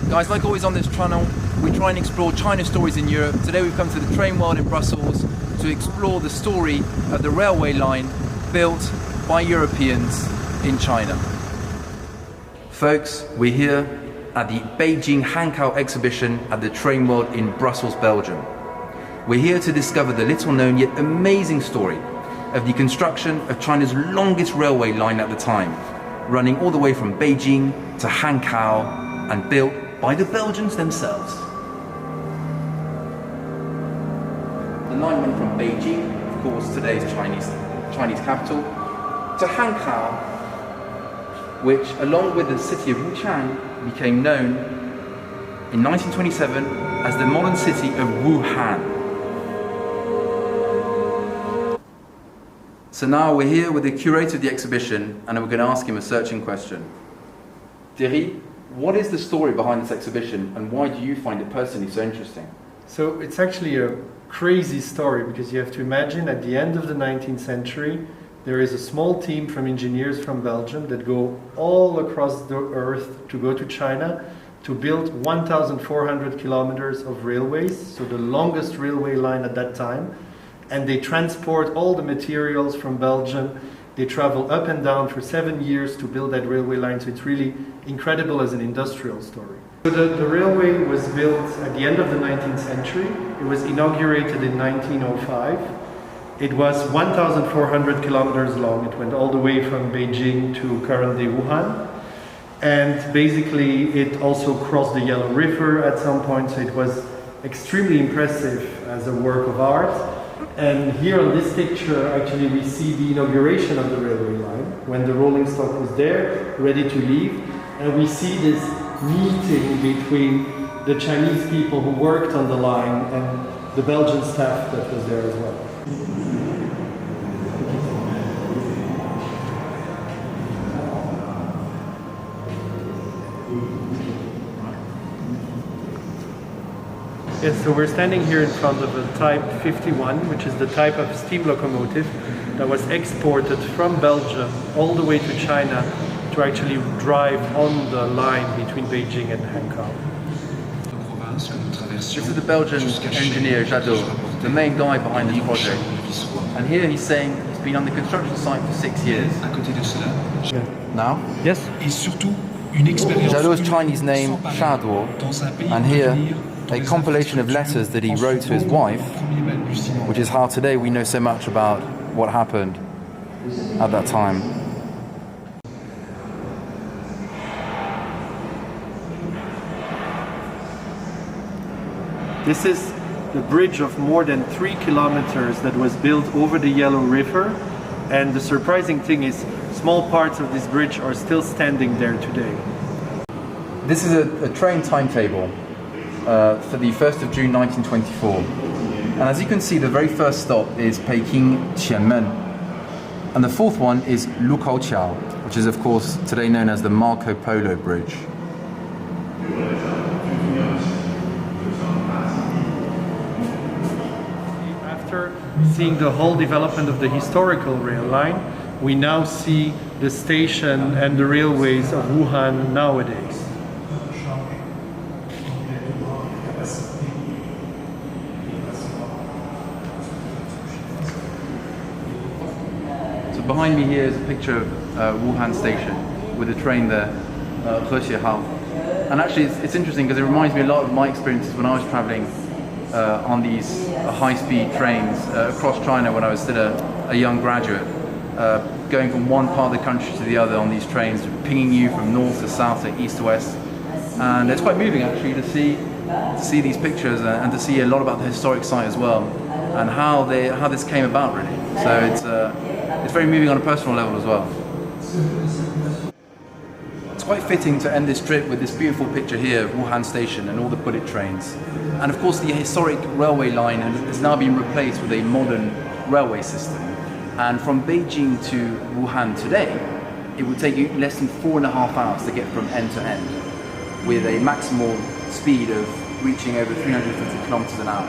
Guys, like always on this channel, we try and explore China stories in Europe. Today we've come to the train world in Brussels to explore the story of the railway line built by Europeans in China. Folks, we're here at the Beijing Hankow exhibition at the train world in Brussels, Belgium. We're here to discover the little known yet amazing story of the construction of China's longest railway line at the time, running all the way from Beijing to Hankow and built by the Belgians themselves. The line went from Beijing, of course today's Chinese capital, to Hankow, which along with the city of Wuchang became known in 1927 as the modern city of Wuhan. So now we're here with the curator of the exhibition and we're going to ask him a searching question. Thierry, what is the story behind this exhibition and why do you find it personally so interesting? So it's actually a crazy story because you have to imagine at the end of the 19th century there is a small team from engineers from Belgium that go all across the earth to go to China to build 1,400 kilometers of railways, so the longest railway line at that time, and they transport all the materials from Belgium. They travel up and down for 7 years to build that railway line, so it's really incredible as an industrial story. So the railway was built at the end of the 19th century. It was inaugurated in 1905. It was 1,400 kilometers long. It went all the way from Beijing to current-day Wuhan. And basically it also crossed the Yellow River at some point, so it was extremely impressive as a work of art. And here on this picture, actually, we see the inauguration of the railway line, when the rolling stock was there, ready to leave. And we see this meeting between the Chinese people who worked on the line and the Belgian staff that was there as well. Yes, so we're standing here in front of a Type 51, which is the type of steam locomotive that was exported from Belgium all the way to China to actually drive on the line between Beijing and Hankow. This is the Belgian engineer, Jadot, the main guy behind this project. And here he's saying he's been on the construction site for 6 years. Now? Yes? Jadot's Chinese name, Shaduo, and here a compilation of letters that he wrote to his wife, which is how today we know so much about what happened at that time. This is the bridge of more than 3 kilometers that was built over the Yellow River, and the surprising thing is small parts of this bridge are still standing there today. This is a train timetable for the 1st of June 1924. And as you can see, the very first stop is Peking Tianmen. And the fourth one is Lukaoqiao, which is of course today known as the Marco Polo Bridge. After seeing the whole development of the historical rail line, we now see the station and the railways of Wuhan nowadays. Behind me here is a picture of Wuhan station with a train there, Hao. And actually it's interesting because it reminds me a lot of my experiences when I was traveling on these high-speed trains across China when I was still a young graduate, going from one part of the country to the other on these trains, pinging you from north to south to east to west. And it's quite moving actually to see these pictures and to see a lot about the historic site as well and how this came about really. So it's very moving on a personal level as well. It's quite fitting to end this trip with this beautiful picture here of Wuhan Station and all the bullet trains. And of course the historic railway line has now been replaced with a modern railway system. And from Beijing to Wuhan today, it would take you less than 4.5 hours to get from end to end, with a maximal speed of reaching over 350 kilometers an hour.